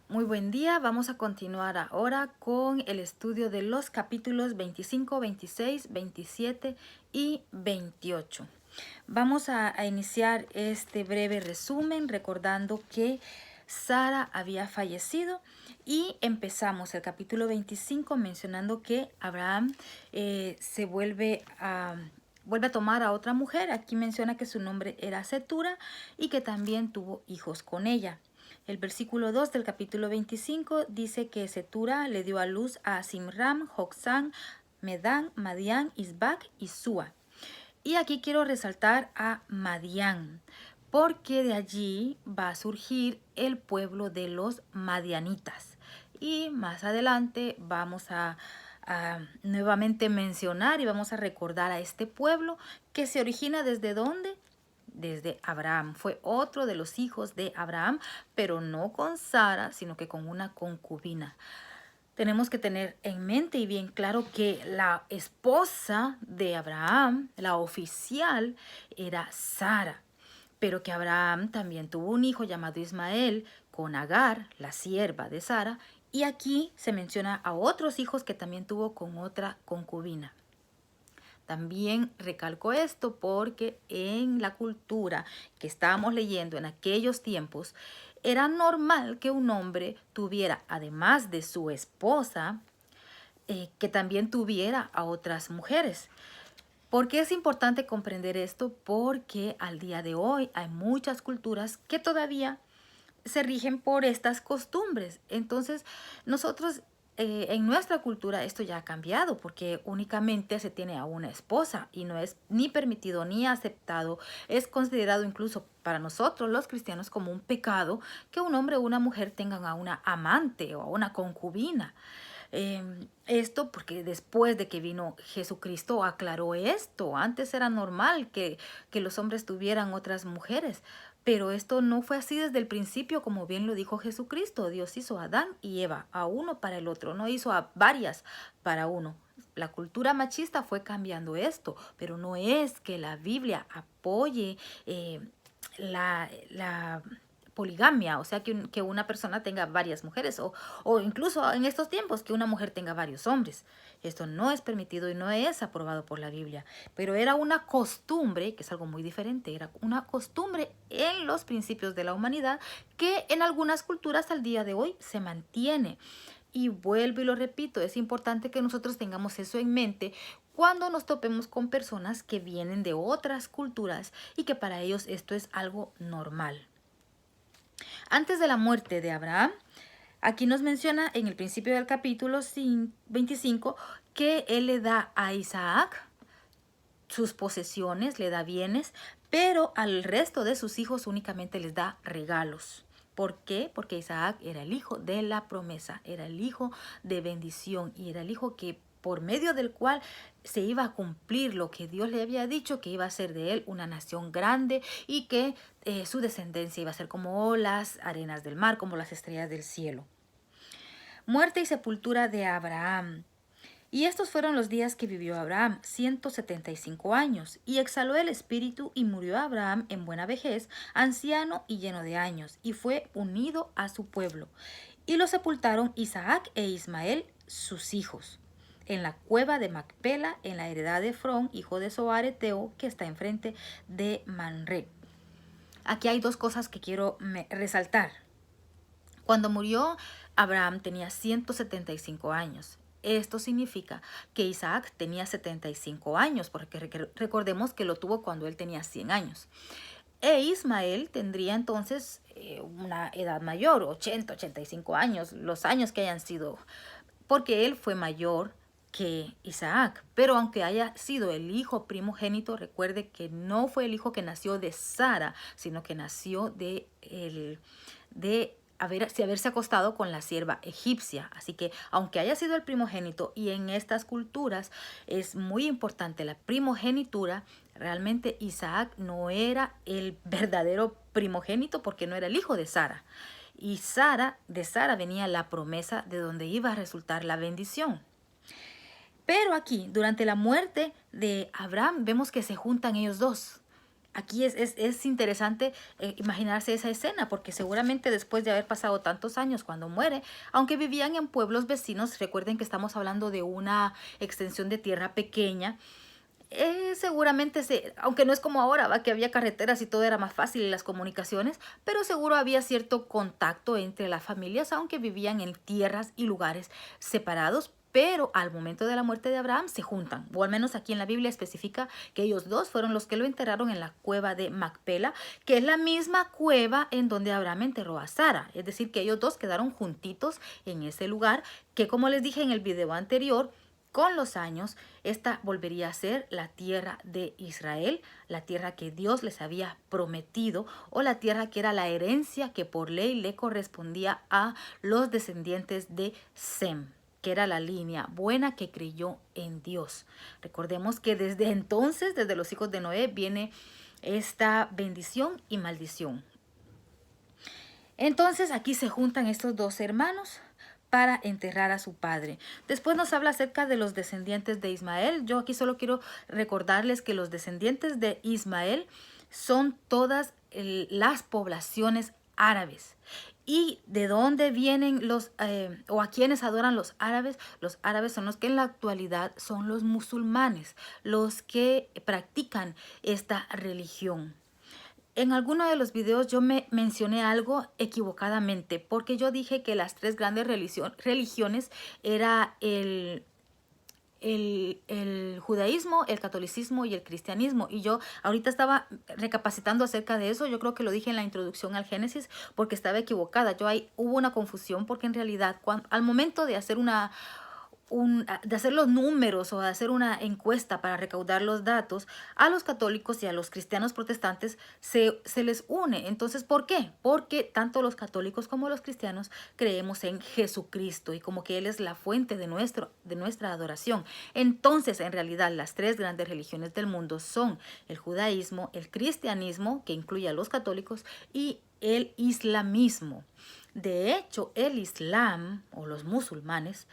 Muy buen día, vamos a continuar ahora con el estudio de los capítulos 25, 26, 27 y 28. Vamos a iniciar este breve resumen recordando que Sara había fallecido y empezamos el capítulo 25 mencionando que Abraham vuelve a tomar a otra mujer. Aquí menciona que su nombre era Setura y que también tuvo hijos con ella. El versículo 2 del capítulo 25 dice que Setura le dio a luz a Simram, Joksán, Medán, Madián, Isbac y Sua. Y aquí quiero resaltar a Madián, porque de allí va a surgir el pueblo de los madianitas. Y más adelante vamos a nuevamente mencionar y vamos a recordar a este pueblo que se origina desde dónde. Desde Abraham. Fue otro de los hijos de Abraham, pero no con Sara, sino que con una concubina. Tenemos que tener en mente y bien claro que la esposa de Abraham, la oficial, era Sara, pero que Abraham también tuvo un hijo llamado Ismael con Agar, la sierva de Sara, y aquí se menciona a otros hijos que también tuvo con otra concubina. También recalco esto porque en la cultura que estábamos leyendo en aquellos tiempos, era normal que un hombre tuviera, además de su esposa, que también tuviera a otras mujeres. ¿Por qué es importante comprender esto? Porque al día de hoy hay muchas culturas que todavía se rigen por estas costumbres. Entonces, nosotros en nuestra cultura esto ya ha cambiado porque únicamente se tiene a una esposa y no es ni permitido ni aceptado. Es considerado incluso para nosotros los cristianos como un pecado que un hombre o una mujer tengan a una amante o a una concubina. Esto porque después de que vino Jesucristo aclaró esto. Antes era normal que los hombres tuvieran otras mujeres, pero esto no fue así desde el principio, como bien lo dijo Jesucristo. Dios hizo a Adán y Eva, a uno para el otro, no hizo a varias para uno. La cultura machista fue cambiando esto, pero no es que la Biblia apoye la poligamia, o sea, que una persona tenga varias mujeres o incluso en estos tiempos que una mujer tenga varios hombres. Esto no es permitido y no es aprobado por la Biblia, pero era una costumbre, que es algo muy diferente, era una costumbre en los principios de la humanidad que en algunas culturas al día de hoy se mantiene. Y vuelvo y lo repito, es importante que nosotros tengamos eso en mente cuando nos topemos con personas que vienen de otras culturas y que para ellos esto es algo normal. Antes de la muerte de Abraham, aquí nos menciona en el principio del capítulo 25 que él le da a Isaac sus posesiones, le da bienes, pero al resto de sus hijos únicamente les da regalos. ¿Por qué? Porque Isaac era el hijo de la promesa, era el hijo de bendición y era el hijo que por medio del cual se iba a cumplir lo que Dios le había dicho, que iba a ser de él una nación grande y que su descendencia iba a ser como las arenas del mar, como las estrellas del cielo. Muerte y sepultura de Abraham. Y estos fueron los días que vivió Abraham, 175 años, y exhaló el espíritu y murió Abraham en buena vejez, anciano y lleno de años, y fue unido a su pueblo. Y lo sepultaron Isaac e Ismael, sus hijos, en la cueva de Macpela, en la heredad de Efrón, hijo de Zoar Eteo, que está enfrente de Manré. Aquí hay dos cosas que quiero resaltar. Cuando murió, Abraham tenía 175 años. Esto significa que Isaac tenía 75 años, porque recordemos que lo tuvo cuando él tenía 100 años. E Ismael tendría entonces una edad mayor, 80, 85 años, los años que hayan sido, porque él fue mayor que Isaac. Pero aunque haya sido el hijo primogénito, recuerde que no fue el hijo que nació de Sara, sino que nació de haberse acostado con la sierva egipcia. Así que aunque haya sido el primogénito, y en estas culturas es muy importante la primogenitura, realmente Isaac no era el verdadero primogénito porque no era el hijo de Sara. Y de Sara venía la promesa de donde iba a resultar la bendición. Pero aquí, durante la muerte de Abraham, vemos que se juntan ellos dos. Aquí es interesante imaginarse esa escena, porque seguramente después de haber pasado tantos años cuando muere, aunque vivían en pueblos vecinos, recuerden que estamos hablando de una extensión de tierra pequeña, seguramente, aunque no es como ahora, ¿va? Que había carreteras y todo era más fácil y las comunicaciones, pero seguro había cierto contacto entre las familias, aunque vivían en tierras y lugares separados. Pero al momento de la muerte de Abraham se juntan, o al menos aquí en la Biblia especifica que ellos dos fueron los que lo enterraron en la cueva de Macpela, que es la misma cueva en donde Abraham enterró a Sara. Es decir, que ellos dos quedaron juntitos en ese lugar, que como les dije en el video anterior, con los años, esta volvería a ser la tierra de Israel, la tierra que Dios les había prometido, o la tierra que era la herencia que por ley le correspondía a los descendientes de Sem, que era la línea buena que creyó en Dios. Recordemos que desde entonces, desde los hijos de Noé, viene esta bendición y maldición. Entonces aquí se juntan estos dos hermanos para enterrar a su padre. Después nos habla acerca de los descendientes de Ismael. Yo aquí solo quiero recordarles que los descendientes de Ismael son todas las poblaciones árabes. ¿Y de dónde vienen o a quienes adoran los árabes? Los árabes son los que en la actualidad son los musulmanes, los que practican esta religión. En alguno de los videos yo me mencioné algo equivocadamente, porque yo dije que las tres grandes religiones era el judaísmo, el catolicismo y el cristianismo. Y yo ahorita estaba recapacitando acerca de eso. Yo creo que lo dije en la introducción al Génesis porque estaba equivocada. Hubo una confusión porque en realidad al momento de hacer de hacer los números o de hacer una encuesta para recaudar los datos, a los católicos y a los cristianos protestantes se les une. Entonces, ¿por qué? Porque tanto los católicos como los cristianos creemos en Jesucristo y como que Él es la fuente de nuestra adoración. Entonces, en realidad, las tres grandes religiones del mundo son el judaísmo, el cristianismo, que incluye a los católicos, y el islamismo. De hecho, el islam o los musulmanes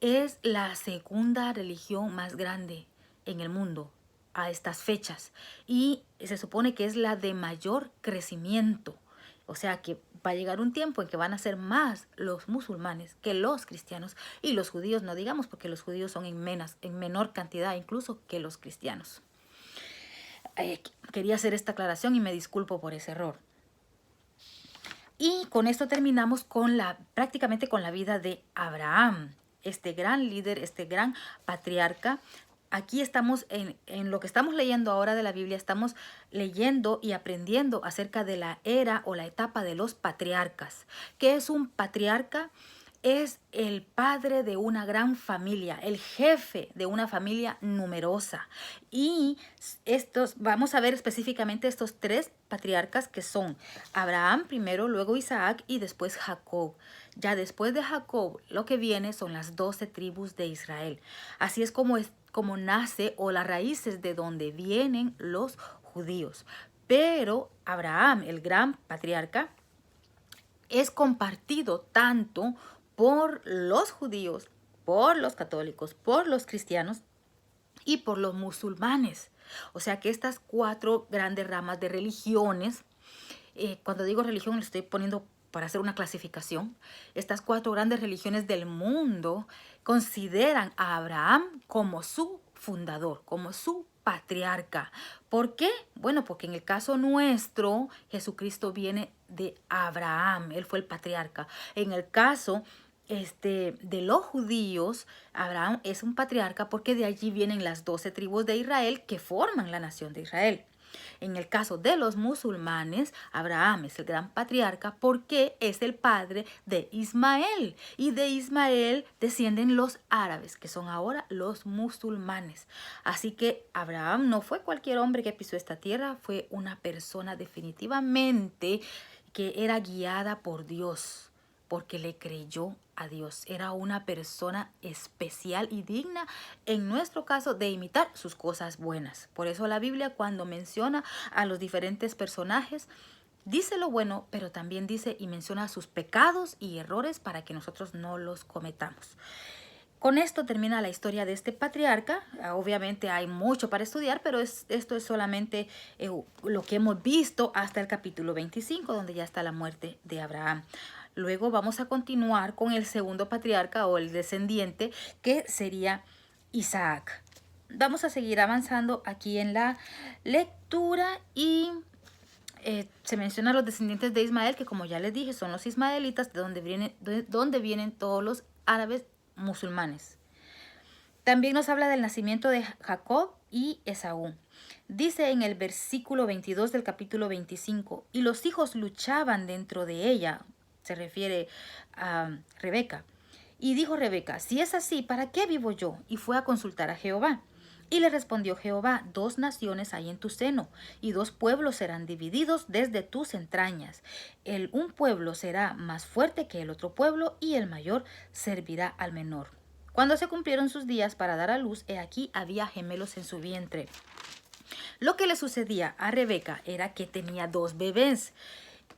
es la segunda religión más grande en el mundo a estas fechas y se supone que es la de mayor crecimiento. O sea que va a llegar un tiempo en que van a ser más los musulmanes que los cristianos y los judíos, no digamos, porque los judíos son en menor cantidad incluso que los cristianos. Quería hacer esta aclaración y me disculpo por ese error. Y con esto terminamos prácticamente con la vida de Abraham, este gran líder, este gran patriarca. Aquí estamos en lo que estamos leyendo ahora de la Biblia, estamos leyendo y aprendiendo acerca de la era o la etapa de los patriarcas. ¿Qué es un patriarca? Es el padre de una gran familia, el jefe de una familia numerosa. Y vamos a ver específicamente estos tres patriarcas que son Abraham primero, luego Isaac y después Jacob. Ya después de Jacob, lo que viene son las 12 tribus de Israel. Así es como nace o las raíces de donde vienen los judíos. Pero Abraham, el gran patriarca, es compartido tanto por los judíos, por los católicos, por los cristianos y por los musulmanes. O sea que estas cuatro grandes ramas de religiones, cuando digo religión le estoy poniendo para hacer una clasificación, estas cuatro grandes religiones del mundo consideran a Abraham como su fundador, como su patriarca. ¿Por qué? Bueno, porque en el caso nuestro, Jesucristo viene de Abraham, él fue el patriarca. En el caso de los judíos, Abraham es un patriarca porque de allí vienen las 12 tribus de Israel que forman la nación de Israel. En el caso de los musulmanes, Abraham es el gran patriarca porque es el padre de Ismael. Y de Ismael descienden los árabes, que son ahora los musulmanes. Así que Abraham no fue cualquier hombre que pisó esta tierra, fue una persona definitivamente que era guiada por Dios, porque le creyó a Dios. Era una persona especial y digna, en nuestro caso, de imitar sus cosas buenas. Por eso la Biblia, cuando menciona a los diferentes personajes, dice lo bueno, pero también dice y menciona sus pecados y errores para que nosotros no los cometamos. Con esto termina la historia de este patriarca. Obviamente hay mucho para estudiar, pero esto es solamente lo que hemos visto hasta el capítulo 25, donde ya está la muerte de Abraham. Luego vamos a continuar con el segundo patriarca o el descendiente, que sería Isaac. Vamos a seguir avanzando aquí en la lectura y se menciona los descendientes de Ismael, que como ya les dije, son los ismaelitas, de donde vienen todos los árabes musulmanes. También nos habla del nacimiento de Jacob y Esaú. Dice en el versículo 22 del capítulo 25, y los hijos luchaban dentro de ella, se refiere a Rebeca. Y dijo Rebeca, si es así, ¿para qué vivo yo? Y fue a consultar a Jehová. Y le respondió Jehová, 2 naciones hay en tu seno, y 2 pueblos serán divididos desde tus entrañas. Un pueblo será más fuerte que el otro pueblo, y el mayor servirá al menor. Cuando se cumplieron sus días para dar a luz, he aquí había gemelos en su vientre. Lo que le sucedía a Rebeca era que tenía 2 bebés.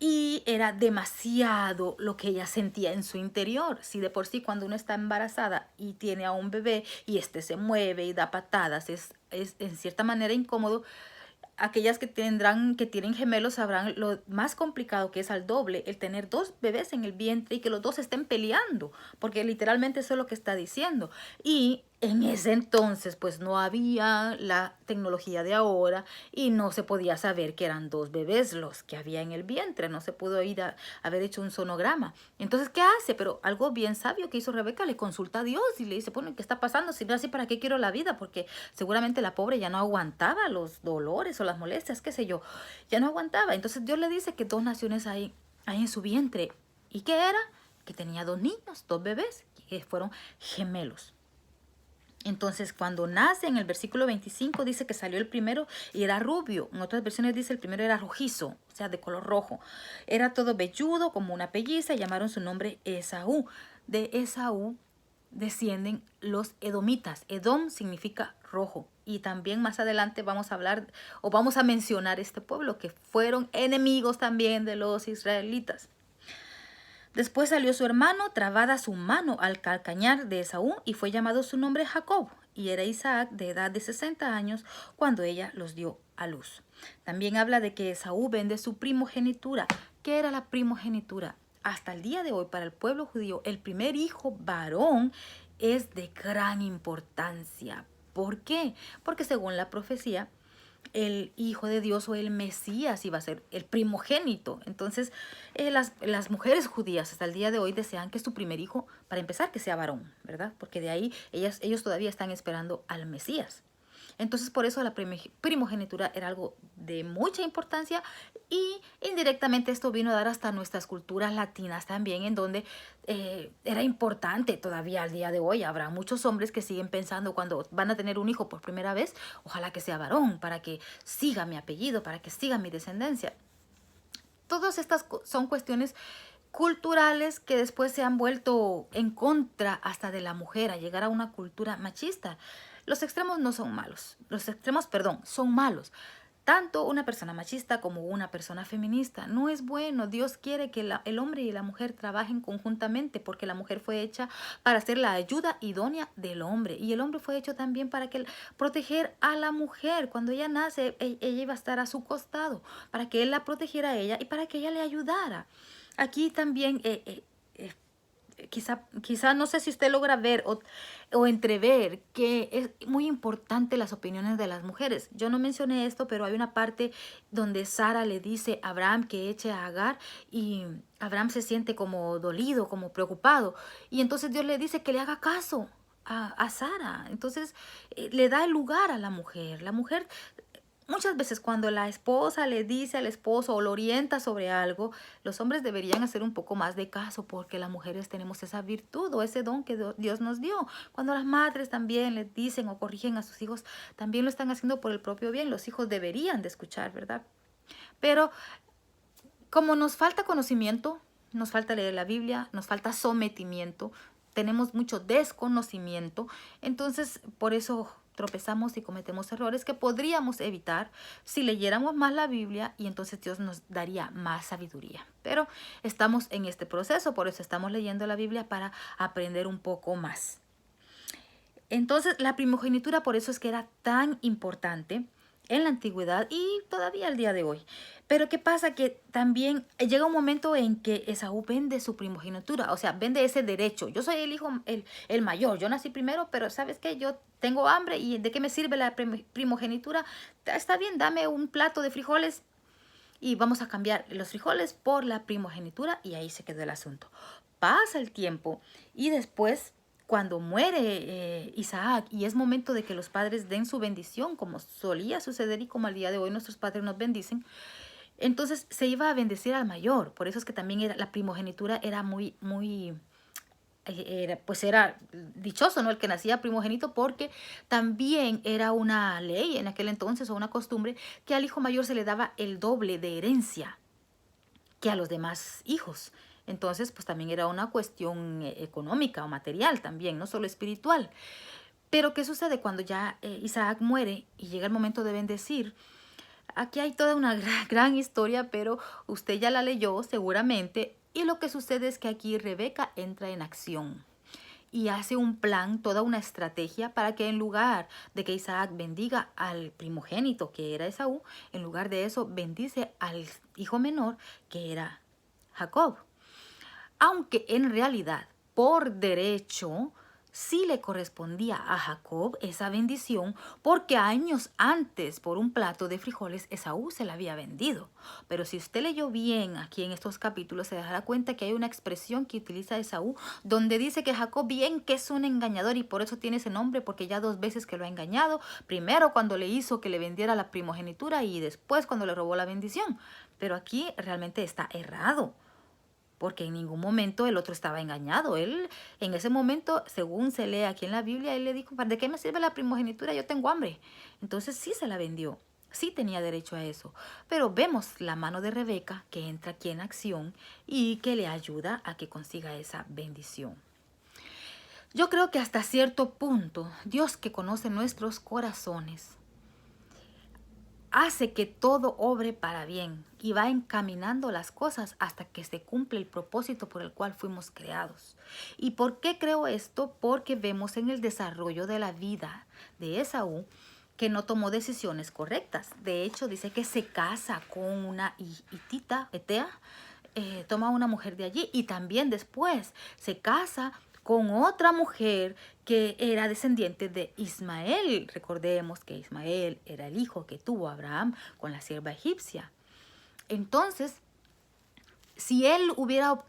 Y era demasiado lo que ella sentía en su interior. Si de por sí cuando uno está embarazada y tiene a un bebé y este se mueve y da patadas, es en cierta manera incómodo. Aquellas que tienen gemelos sabrán lo más complicado que es al doble el tener 2 bebés en el vientre y que los 2 estén peleando, porque literalmente eso es lo que está diciendo. Y en ese entonces pues no había la tecnología de ahora y no se podía saber que eran 2 bebés los que había en el vientre, no se pudo ir a haber hecho un sonograma. Entonces, ¿qué hace? Pero algo bien sabio que hizo Rebeca, le consulta a Dios y le dice, bueno, ¿qué está pasando? Si no es así, ¿para qué quiero la vida? Porque seguramente la pobre ya no aguantaba los dolores o las molestias, qué sé yo, ya no aguantaba. Entonces Dios le dice que 2 naciones hay en su vientre. ¿Y qué era? Que tenía 2 niños, 2 bebés, que fueron gemelos. Entonces, cuando nace, en el versículo 25 dice que salió el primero y era rubio. En otras versiones dice el primero era rojizo, o sea, de color rojo. Era todo velludo, como una pelliza, y llamaron su nombre Esaú. De Esaú descienden los edomitas. Edom significa rojo. Y también más adelante vamos a hablar o vamos a mencionar este pueblo, que fueron enemigos también de los israelitas. Después salió su hermano, trabada su mano al calcañar de Esaú, y fue llamado su nombre Jacob, y era Isaac de edad de 60 años cuando ella los dio a luz. También habla de que Esaú vende su primogenitura. ¿Qué era la primogenitura? Hasta el día de hoy, para el pueblo judío, el primer hijo varón es de gran importancia. ¿Por qué? Porque según la profecía, el Hijo de Dios o el Mesías iba a ser el primogénito. Entonces, las mujeres judías hasta el día de hoy desean que su primer hijo, para empezar, que sea varón, ¿verdad? Porque de ahí ellos todavía están esperando al Mesías. Entonces, por eso la primogenitura era algo de mucha importancia y indirectamente esto vino a dar hasta nuestras culturas latinas también, en donde era importante todavía al día de hoy. Habrá muchos hombres que siguen pensando cuando van a tener un hijo por primera vez, ojalá que sea varón, para que siga mi apellido, para que siga mi descendencia. Todas estas son cuestiones culturales que después se han vuelto en contra hasta de la mujer, a llegar a una cultura machista. Los extremos no son malos. Los extremos, perdón, son malos. Tanto una persona machista como una persona feminista. No es bueno. Dios quiere que el hombre y la mujer trabajen conjuntamente, porque la mujer fue hecha para ser la ayuda idónea del hombre. Y el hombre fue hecho también para proteger a la mujer. Cuando ella nace, ella iba a estar a su costado, para que él la protegiera a ella y para que ella le ayudara. Aquí también quizá no sé si usted logra ver o entrever que es muy importante las opiniones de las mujeres. Yo no mencioné esto, pero hay una parte donde Sara le dice a Abraham que eche a Agar y Abraham se siente como dolido, como preocupado. Y entonces Dios le dice que le haga caso a Sara. Entonces le da el lugar a la mujer. La mujer, muchas veces cuando la esposa le dice al esposo o lo orienta sobre algo, los hombres deberían hacer un poco más de caso, porque las mujeres tenemos esa virtud o ese don que Dios nos dio. Cuando las madres también les dicen o corrigen a sus hijos, también lo están haciendo por el propio bien. Los hijos deberían de escuchar, ¿verdad? Pero como nos falta conocimiento, nos falta leer la Biblia, nos falta sometimiento, tenemos mucho desconocimiento, entonces por eso tropezamos y cometemos errores que podríamos evitar si leyéramos más la Biblia, y entonces Dios nos daría más sabiduría. Pero estamos en este proceso, por eso estamos leyendo la Biblia, para aprender un poco más. Entonces, la primogenitura por eso es que era tan importante en la antigüedad y todavía al día de hoy. Pero ¿qué pasa? Que también llega un momento en que Esaú vende su primogenitura, o sea, vende ese derecho. Yo soy el hijo, el mayor, yo nací primero, pero ¿sabes qué? Yo tengo hambre y ¿de qué me sirve la primogenitura? Está bien, dame un plato de frijoles y vamos a cambiar los frijoles por la primogenitura y ahí se quedó el asunto. Pasa el tiempo y después cuando muere Isaac y es momento de que los padres den su bendición, como solía suceder y como al día de hoy nuestros padres nos bendicen, entonces se iba a bendecir al mayor. Por eso es que también la primogenitura era pues era dichoso, ¿no? El que nacía primogénito, porque también era una ley en aquel entonces o una costumbre que al hijo mayor se le daba el doble de herencia que a los demás hijos. Entonces, pues también era una cuestión económica o material también, no solo espiritual. Pero ¿qué sucede cuando ya Isaac muere y llega el momento de bendecir? Aquí hay toda una gran historia, pero usted ya la leyó seguramente. Y lo que sucede es que aquí Rebeca entra en acción y hace un plan, toda una estrategia para que en lugar de que Isaac bendiga al primogénito, que era Esaú, en lugar de eso bendice al hijo menor, que era Jacob. Aunque en realidad, por derecho, sí le correspondía a Jacob esa bendición, porque años antes, por un plato de frijoles, Esaú se la había vendido. Pero si usted leyó bien aquí en estos capítulos, se dará cuenta que hay una expresión que utiliza Esaú, donde dice que Jacob bien que es un engañador y por eso tiene ese nombre, porque ya 2 veces que lo ha engañado, primero cuando le hizo que le vendiera la primogenitura y después cuando le robó la bendición. Pero aquí realmente está errado, porque en ningún momento el otro estaba engañado. Él, en ese momento, según se lee aquí en la Biblia, él le dijo, ¿de qué me sirve la primogenitura? Yo tengo hambre. Entonces sí se la vendió, sí tenía derecho a eso. Pero vemos la mano de Rebeca que entra aquí en acción y que le ayuda a que consiga esa bendición. Yo creo que hasta cierto punto, Dios, que conoce nuestros corazones, hace que todo obre para bien y va encaminando las cosas hasta que se cumple el propósito por el cual fuimos creados. ¿Y por qué creo esto? Porque vemos en el desarrollo de la vida de Esaú que no tomó decisiones correctas. De hecho, dice que se casa con una hitita, Etea, toma una mujer de allí y también después se casa con otra mujer que era descendiente de Ismael. Recordemos que Ismael era el hijo que tuvo Abraham con la sierva egipcia. Entonces, si él hubiera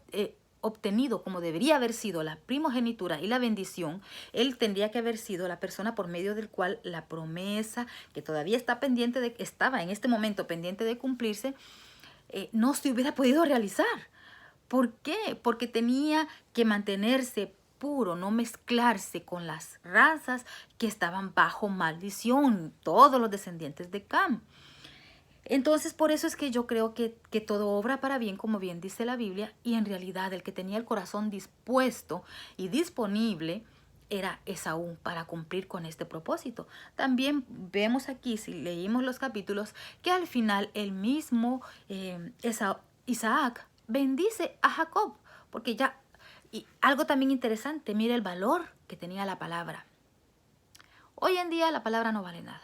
obtenido como debería haber sido la primogenitura y la bendición, él tendría que haber sido la persona por medio del cual la promesa que todavía estaba en este momento pendiente de cumplirse, no se hubiera podido realizar. ¿Por qué? Porque tenía que mantenerse puro, no mezclarse con las razas que estaban bajo maldición, todos los descendientes de Cam. Entonces, por eso es que yo creo que todo obra para bien, como bien dice la Biblia, y en realidad el que tenía el corazón dispuesto y disponible era Esaú para cumplir con este propósito. También vemos aquí, si leímos los capítulos, que al final el mismo Isaac bendice a Jacob, porque ya, y algo también interesante, mire el valor que tenía la palabra. Hoy en día la palabra no vale nada.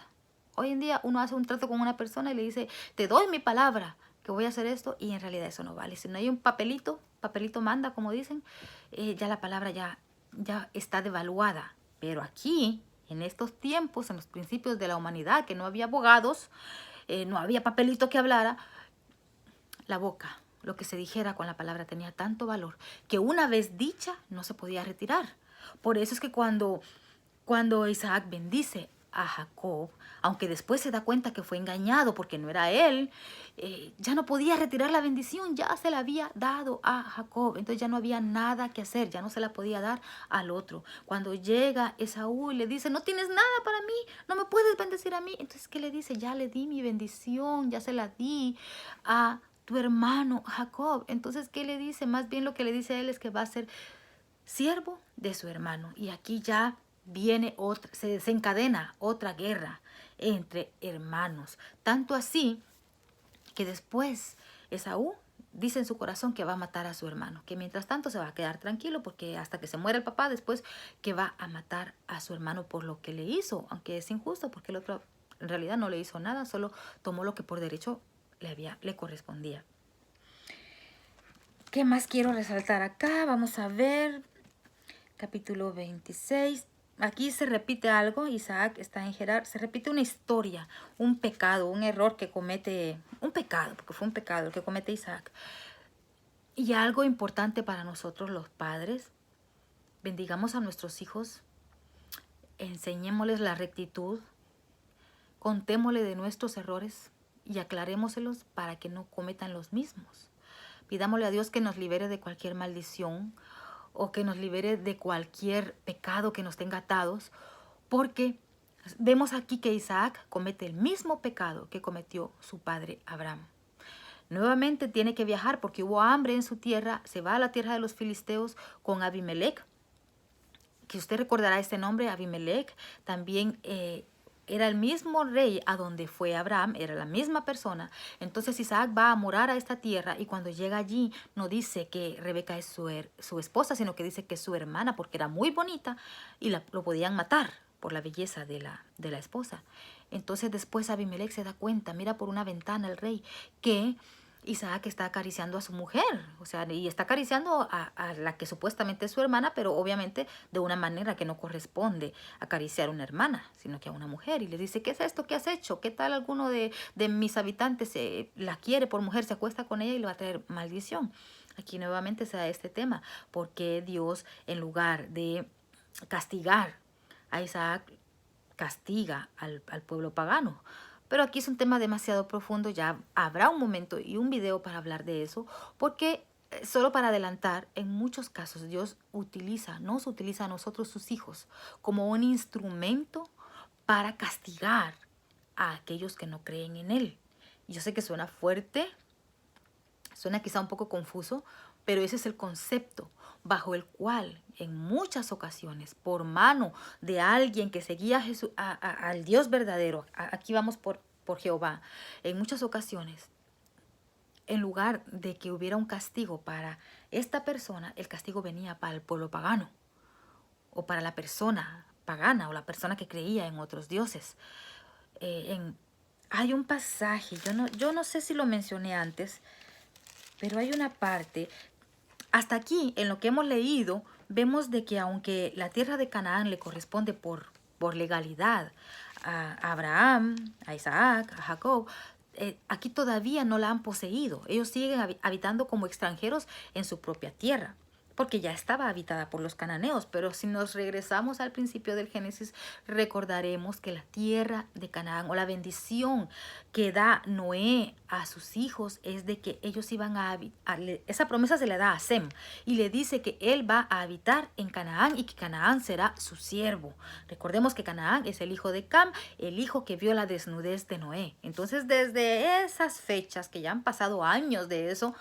Hoy en día uno hace un trato con una persona y le dice, te doy mi palabra que voy a hacer esto, y en realidad eso no vale. Si no hay un papelito manda, como dicen, ya la palabra ya está devaluada. Pero aquí, en estos tiempos, en los principios de la humanidad, que no había abogados, no había papelito que hablara, la boca, lo que se dijera con la palabra tenía tanto valor que una vez dicha no se podía retirar. Por eso es que cuando Isaac bendice a Jacob, aunque después se da cuenta que fue engañado porque no era él, ya no podía retirar la bendición, ya se la había dado a Jacob, entonces ya no había nada que hacer, ya no se la podía dar al otro. Cuando llega Esaú y le dice, no tienes nada para mí, no me puedes bendecir a mí, entonces ¿qué le dice? Ya le di mi bendición, ya se la di a tu hermano Jacob. Entonces, ¿qué le dice? Más bien lo que le dice a él es que va a ser siervo de su hermano. Y aquí ya viene se desencadena otra guerra entre hermanos. Tanto así que después Esaú dice en su corazón que va a matar a su hermano, que mientras tanto se va a quedar tranquilo porque hasta que se muera el papá, después que va a matar a su hermano por lo que le hizo, aunque es injusto porque el otro en realidad no le hizo nada, solo tomó lo que por derecho le correspondía. ¿Qué más quiero resaltar acá? Vamos a ver, capítulo 26. Aquí se repite algo, Isaac está en Gerar, se repite una historia, un pecado, un error que comete, un pecado, porque fue un pecado el que comete Isaac. Y algo importante para nosotros los padres, bendigamos a nuestros hijos, enseñémosles la rectitud, contémosle de nuestros errores y aclarémoselos para que no cometan los mismos. Pidámosle a Dios que nos libere de cualquier maldición o que nos libere de cualquier pecado que nos tenga atados, porque vemos aquí que Isaac comete el mismo pecado que cometió su padre Abraham. Nuevamente tiene que viajar porque hubo hambre en su tierra, se va a la tierra de los filisteos con Abimelech, que usted recordará este nombre, Abimelech, también era el mismo rey a donde fue Abraham, era la misma persona. Entonces Isaac va a morar a esta tierra y cuando llega allí no dice que Rebeca es su esposa, sino que dice que es su hermana porque era muy bonita y lo podían matar por la belleza de la esposa. Entonces después Abimelech se da cuenta, mira por una ventana el rey, que Isaac está acariciando a su mujer, o sea, y está acariciando a la que supuestamente es su hermana, pero obviamente de una manera que no corresponde acariciar a una hermana, sino que a una mujer. Y le dice, ¿qué es esto? ¿Qué has hecho? ¿Qué tal alguno de mis habitantes la quiere por mujer, se acuesta con ella y le va a traer maldición? Aquí nuevamente se da este tema, porque Dios, en lugar de castigar a Isaac, castiga al pueblo pagano. Pero aquí es un tema demasiado profundo, ya habrá un momento y un video para hablar de eso, porque solo para adelantar, en muchos casos Dios nos utiliza a nosotros, sus hijos, como un instrumento para castigar a aquellos que no creen en Él. Yo sé que suena fuerte, suena quizá un poco confuso, pero ese es el concepto bajo el cual en muchas ocasiones, por mano de alguien que seguía a Jesús, al Dios verdadero, aquí vamos por Jehová, en muchas ocasiones, en lugar de que hubiera un castigo para esta persona, el castigo venía para el pueblo pagano, o para la persona pagana, o la persona que creía en otros dioses. Hay un pasaje, yo no sé si lo mencioné antes, pero hay una parte. Hasta aquí, en lo que hemos leído, vemos de que aunque la tierra de Canaán le corresponde por legalidad a Abraham, a Isaac, a Jacob, aquí todavía no la han poseído. Ellos siguen habitando como extranjeros en su propia tierra, porque ya estaba habitada por los cananeos. Pero si nos regresamos al principio del Génesis, recordaremos que la tierra de Canaán, o la bendición que da Noé a sus hijos, es de que ellos iban a habitar. Esa promesa se le da a Sem y le dice que él va a habitar en Canaán y que Canaán será su siervo. Recordemos que Canaán es el hijo de Cam, el hijo que vio la desnudez de Noé. Entonces, desde esas fechas, que ya han pasado años de eso,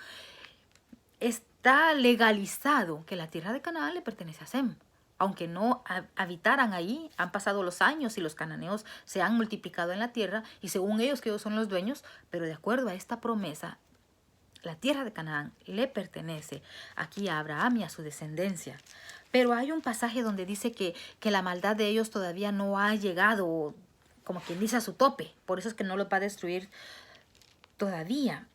está legalizado que la tierra de Canaán le pertenece a Sem. Aunque no habitaran ahí, han pasado los años y los cananeos se han multiplicado en la tierra y según ellos que ellos son los dueños, pero de acuerdo a esta promesa, la tierra de Canaán le pertenece aquí a Abraham y a su descendencia. Pero hay un pasaje donde dice que la maldad de ellos todavía no ha llegado, como quien dice, a su tope. Por eso es que no lo va a destruir todavía.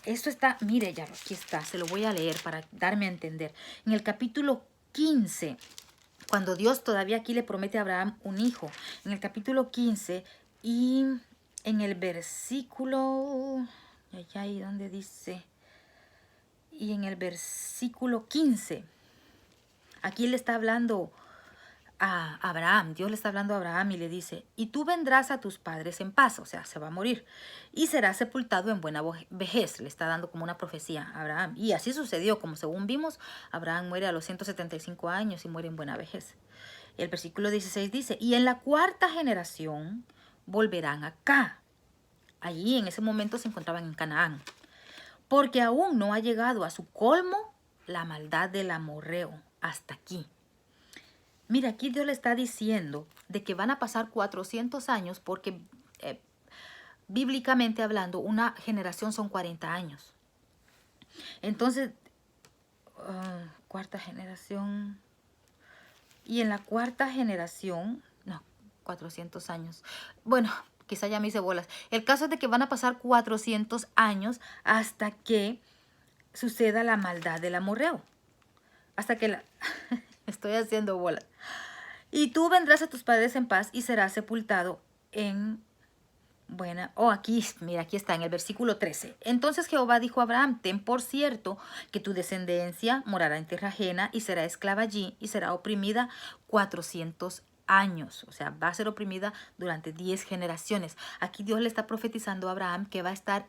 Esto está, mire, ya aquí está, se lo voy a leer para darme a entender. En el capítulo 15, cuando Dios todavía aquí le promete a Abraham un hijo, en el capítulo 15 y en el versículo, allá ahí donde dice, y en el versículo 15, aquí le está hablando a Abraham, Dios le está hablando a Abraham y le dice, y tú vendrás a tus padres en paz, o sea, se va a morir, y serás sepultado en buena vejez. Le está dando como una profecía a Abraham. Y así sucedió, como según vimos, Abraham muere a los 175 años y muere en buena vejez. El versículo 16 dice, y en la cuarta generación volverán acá. Allí en ese momento se encontraban en Canaán, porque aún no ha llegado a su colmo la maldad del amorreo hasta aquí. Mira, aquí Dios le está diciendo de que van a pasar 400 años porque bíblicamente hablando, una generación son 40 años. Entonces, cuarta generación. Y en la cuarta generación, no, 400 años. Bueno, quizá ya me hice bolas. El caso es de que van a pasar 400 años hasta que suceda la maldad del amorreo. Hasta que la... Estoy haciendo bolas. Y tú vendrás a tus padres en paz y serás sepultado en buena... aquí, mira, aquí está en el versículo 13. Entonces Jehová dijo a Abraham, ten por cierto que tu descendencia morará en tierra ajena y será esclava allí y será oprimida 400 años. O sea, va a ser oprimida durante 10 generaciones. Aquí Dios le está profetizando a Abraham que va a estar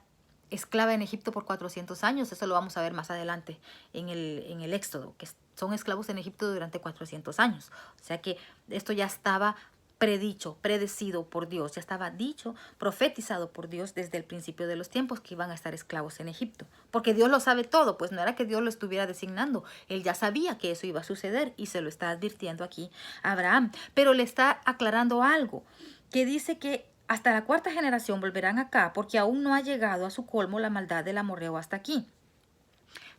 esclava en Egipto por 400 años. Eso lo vamos a ver más adelante en el Éxodo, que son esclavos en Egipto durante 400 años. O sea que esto ya estaba predicho, predecido por Dios, ya estaba dicho, profetizado por Dios desde el principio de los tiempos que iban a estar esclavos en Egipto. Porque Dios lo sabe todo, pues no era que Dios lo estuviera designando, Él ya sabía que eso iba a suceder y se lo está advirtiendo aquí a Abraham. Pero le está aclarando algo, que dice que hasta la cuarta generación volverán acá porque aún no ha llegado a su colmo la maldad del amorreo hasta aquí.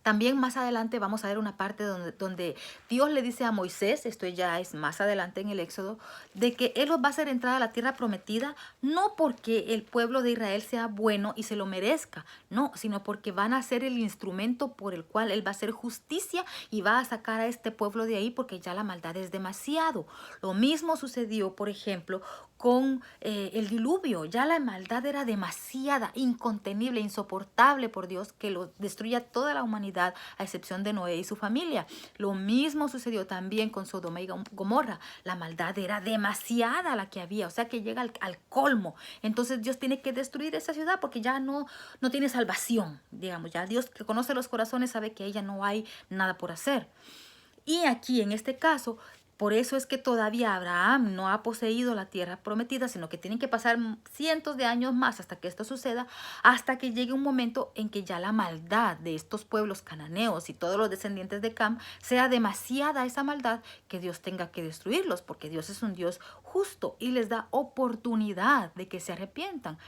También más adelante vamos a ver una parte donde Dios le dice a Moisés, esto ya es más adelante en el Éxodo, de que Él los va a hacer entrar a la tierra prometida, no porque el pueblo de Israel sea bueno y se lo merezca, no, sino porque van a ser el instrumento por el cual Él va a hacer justicia y va a sacar a este pueblo de ahí porque ya la maldad es demasiado. Lo mismo sucedió, por ejemplo, con el diluvio. Ya la maldad era demasiada, incontenible, insoportable por Dios, que lo destruya toda la humanidad a excepción de Noé y su familia. Lo mismo sucedió también con Sodoma y Gomorra. La maldad era demasiada la que había, o sea que llega al colmo. Entonces Dios tiene que destruir esa ciudad porque ya no tiene salvación, digamos. Ya Dios, que conoce los corazones, sabe que ella no hay nada por hacer. Y aquí en este caso, por eso es que todavía Abraham no ha poseído la tierra prometida, sino que tienen que pasar cientos de años más hasta que esto suceda, hasta que llegue un momento en que ya la maldad de estos pueblos cananeos y todos los descendientes de Cam sea demasiada esa maldad que Dios tenga que destruirlos, porque Dios es un Dios justo y les da oportunidad de que se arrepientan.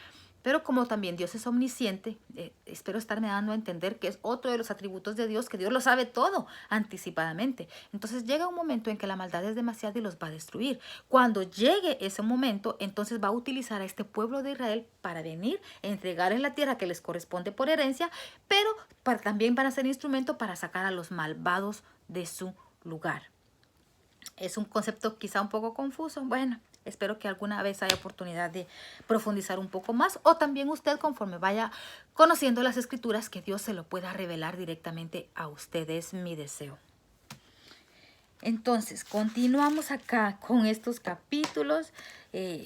Pero como también Dios es omnisciente, espero estarme dando a entender que es otro de los atributos de Dios, que Dios lo sabe todo anticipadamente. Entonces llega un momento en que la maldad es demasiada y los va a destruir. Cuando llegue ese momento, entonces va a utilizar a este pueblo de Israel para venir a entregarles la tierra que les corresponde por herencia, pero también van a ser instrumento para sacar a los malvados de su lugar. Es un concepto quizá un poco confuso. Bueno, espero que alguna vez haya oportunidad de profundizar un poco más, o también usted, conforme vaya conociendo las escrituras, que Dios se lo pueda revelar directamente a usted. Es mi deseo. Entonces, continuamos acá con estos capítulos.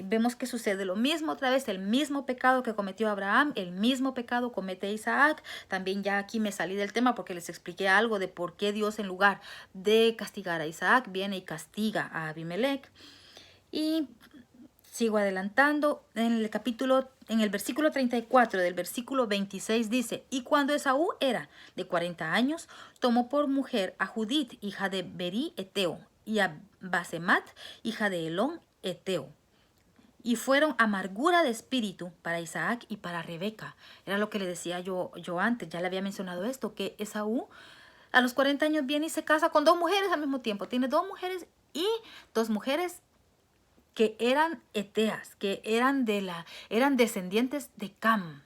Vemos que sucede lo mismo otra vez, el mismo pecado que cometió Abraham, el mismo pecado comete Isaac. También ya aquí me salí del tema porque les expliqué algo de por qué Dios, en lugar de castigar a Isaac, viene y castiga a Abimelech. Y sigo adelantando. En el versículo 34 del versículo 26 dice, y cuando Esaú era de 40 años, tomó por mujer a Judith, hija de Berí Eteo, y a Basemat, hija de Elón Eteo. Y fueron amargura de espíritu para Isaac y para Rebeca. Era lo que le decía yo antes, ya le había mencionado esto, que Esaú a los 40 años viene y se casa con 2 mujeres al mismo tiempo. Tiene 2 mujeres y 2 mujeres que eran eteas, que eran descendientes de Cam.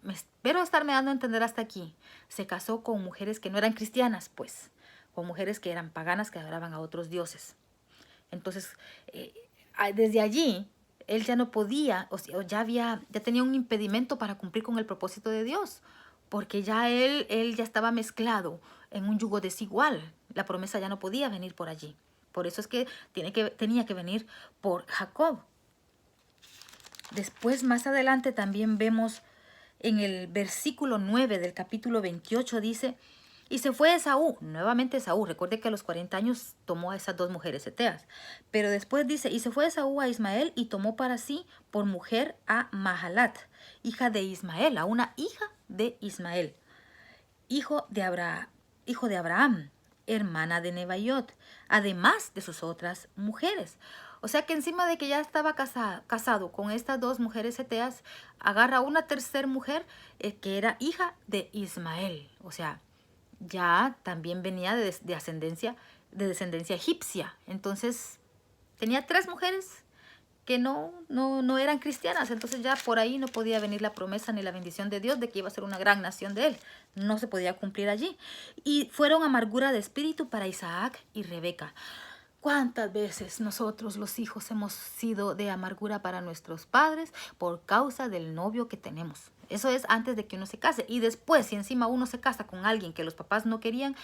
Me espero estarme dando a entender hasta aquí. Se casó con mujeres que no eran cristianas, pues, con mujeres que eran paganas, que adoraban a otros dioses. Entonces, desde allí, él ya no podía, o sea, ya tenía un impedimento para cumplir con el propósito de Dios, porque ya él ya estaba mezclado en un yugo desigual. La promesa ya no podía venir por allí. Por eso es que tenía que venir por Jacob. Después, más adelante, también vemos en el versículo 9 del capítulo 28, dice, y se fue Esaú, nuevamente Esaú. Recuerde que a los 40 años tomó a esas 2 mujeres eteas. Pero después dice, y se fue Esaú a Ismael y tomó para sí por mujer a Mahalat, hija de Ismael, a una hija de Ismael, hijo de Abraham, hermana de Nebaiot, además de sus otras mujeres. O sea que encima de que ya estaba casado con estas dos mujeres heteas, agarra una tercera mujer que era hija de Ismael. O sea, ya también venía de descendencia egipcia. Entonces, tenía tres mujeres que no eran cristianas. Entonces ya por ahí no podía venir la promesa ni la bendición de Dios de que iba a ser una gran nación de él. No se podía cumplir allí. Y fueron amargura de espíritu para Isaac y Rebeca. ¿Cuántas veces nosotros los hijos hemos sido de amargura para nuestros padres por causa del novio que tenemos? Eso es antes de que uno se case. Y después, si encima uno se casa con alguien que los papás no querían,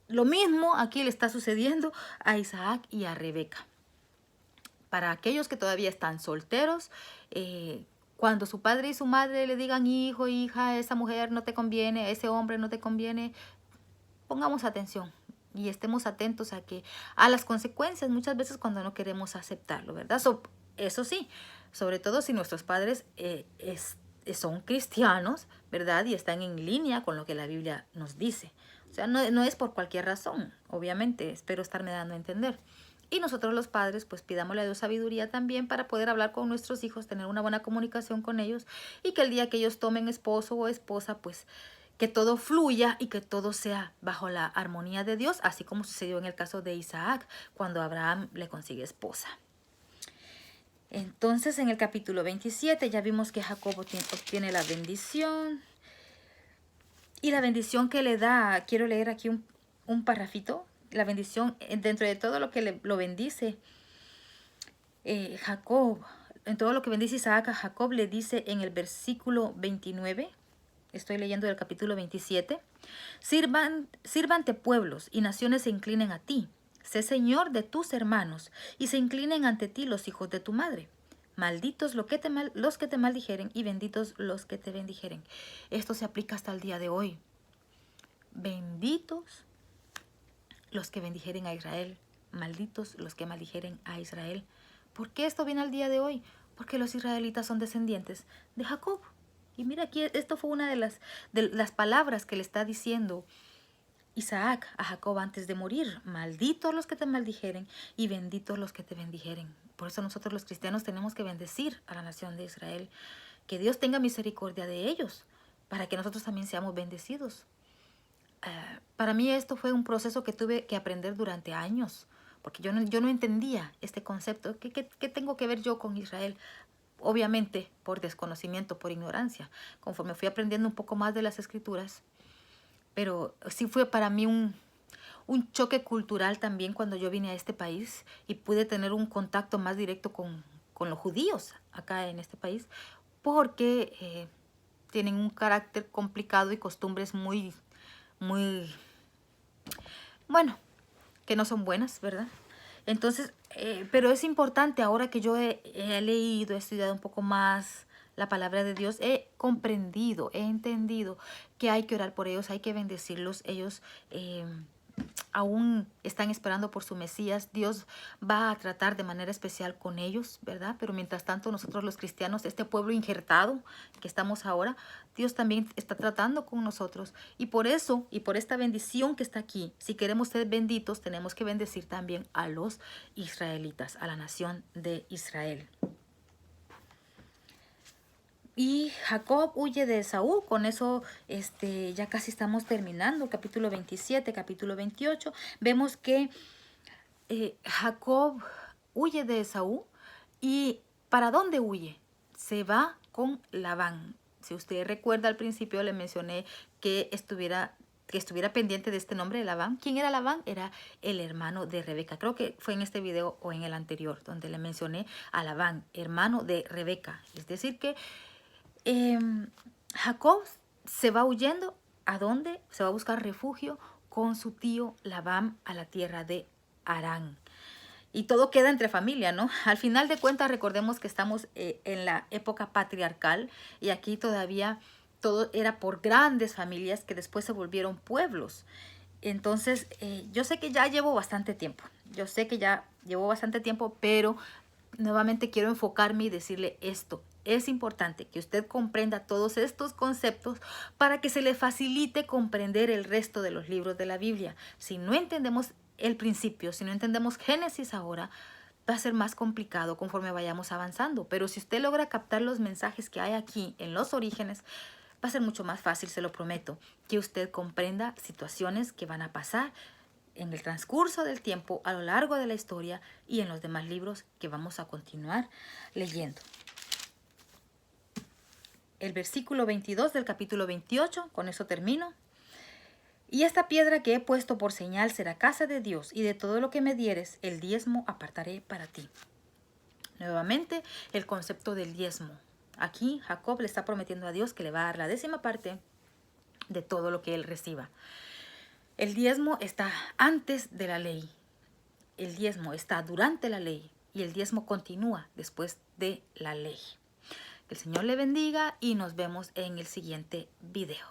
lo mismo aquí le está sucediendo a Isaac y a Rebeca. Para aquellos que todavía están solteros, cuando su padre y su madre le digan, hijo, hija, esa mujer no te conviene, ese hombre no te conviene, pongamos atención y estemos atentos a las consecuencias muchas veces cuando no queremos aceptarlo, ¿verdad? Eso sí, sobre todo si nuestros padres son cristianos, ¿verdad? Y están en línea con lo que la Biblia nos dice. O sea, no es por cualquier razón, obviamente, espero estarme dando a entender. Y nosotros los padres, pues pidámosle a Dios sabiduría también para poder hablar con nuestros hijos, tener una buena comunicación con ellos y que el día que ellos tomen esposo o esposa, pues que todo fluya y que todo sea bajo la armonía de Dios, así como sucedió en el caso de Isaac, cuando Abraham le consigue esposa. Entonces, en el capítulo 27 ya vimos que Jacob obtiene la bendición. Y la bendición que le da, quiero leer aquí un parrafito. La bendición, dentro de todo lo que lo bendice Jacob, en todo lo que bendice Isaac a Jacob, le dice en el versículo 29, estoy leyendo del capítulo 27, sírvante pueblos y naciones se inclinen a ti, sé señor de tus hermanos y se inclinen ante ti los hijos de tu madre. Malditos los que te maldijeren y benditos los que te bendijeren. Esto se aplica hasta el día de hoy. Benditos los que bendijeren a Israel, malditos los que maldijeren a Israel. ¿Por qué esto viene al día de hoy? Porque los israelitas son descendientes de Jacob. Y mira aquí, esto fue una de las palabras que le está diciendo Isaac a Jacob antes de morir. Malditos los que te maldijeren y benditos los que te bendijeren. Por eso nosotros los cristianos tenemos que bendecir a la nación de Israel. Que Dios tenga misericordia de ellos, para que nosotros también seamos bendecidos. Para mí esto fue un proceso que tuve que aprender durante años, porque yo no entendía este concepto. ¿Qué tengo que ver yo con Israel? Obviamente por desconocimiento, por ignorancia. Conforme fui aprendiendo un poco más de las escrituras, pero sí fue para mí un choque cultural también cuando yo vine a este país y pude tener un contacto más directo con los judíos acá en este país, porque tienen un carácter complicado y costumbres muy, bueno, que no son buenas, ¿verdad? Entonces, pero es importante, ahora que yo he leído, he estudiado un poco más la palabra de Dios, he comprendido, he entendido que hay que orar por ellos, hay que bendecirlos. Ellos aún están esperando por su Mesías. Dios va a tratar de manera especial con ellos, ¿verdad? Pero mientras tanto, nosotros los cristianos, este pueblo injertado que estamos ahora, Dios también está tratando con nosotros. Y por eso, y por esta bendición que está aquí, si queremos ser benditos, tenemos que bendecir también a los israelitas, a la nación de Israel. Y Jacob huye de Esaú. Con eso ya casi estamos terminando. Capítulo 27, capítulo 28. Vemos que Jacob huye de Esaú. ¿Y para dónde huye? Se va con Labán. Si usted recuerda, al principio le mencioné que estuviera pendiente de este nombre de Labán. ¿Quién era Labán? Era el hermano de Rebeca. Creo que fue en este video o en el anterior donde le mencioné a Labán, hermano de Rebeca. Es decir que Jacob se va huyendo. ¿A dónde? Se va a buscar refugio con su tío Labán a la tierra de Harán. Y todo queda entre familia, ¿no? Al final de cuentas, recordemos que estamos en la época patriarcal y aquí todavía todo era por grandes familias que después se volvieron pueblos. Entonces, yo sé que ya llevo bastante tiempo. Pero nuevamente quiero enfocarme y decirle esto. Es importante que usted comprenda todos estos conceptos para que se le facilite comprender el resto de los libros de la Biblia. Si no entendemos el principio, si no entendemos Génesis ahora, va a ser más complicado conforme vayamos avanzando. Pero si usted logra captar los mensajes que hay aquí en los orígenes, va a ser mucho más fácil, se lo prometo, que usted comprenda situaciones que van a pasar en el transcurso del tiempo, a lo largo de la historia y en los demás libros que vamos a continuar leyendo. El versículo 22 del capítulo 28, con eso termino. Y esta piedra que he puesto por señal será casa de Dios, y de todo lo que me dieres, el diezmo apartaré para ti. Nuevamente, el concepto del diezmo. Aquí Jacob le está prometiendo a Dios que le va a dar la 10ª parte de todo lo que él reciba. El diezmo está antes de la ley. El diezmo está durante la ley. Y el diezmo continúa después de la ley. Que el Señor le bendiga y nos vemos en el siguiente video.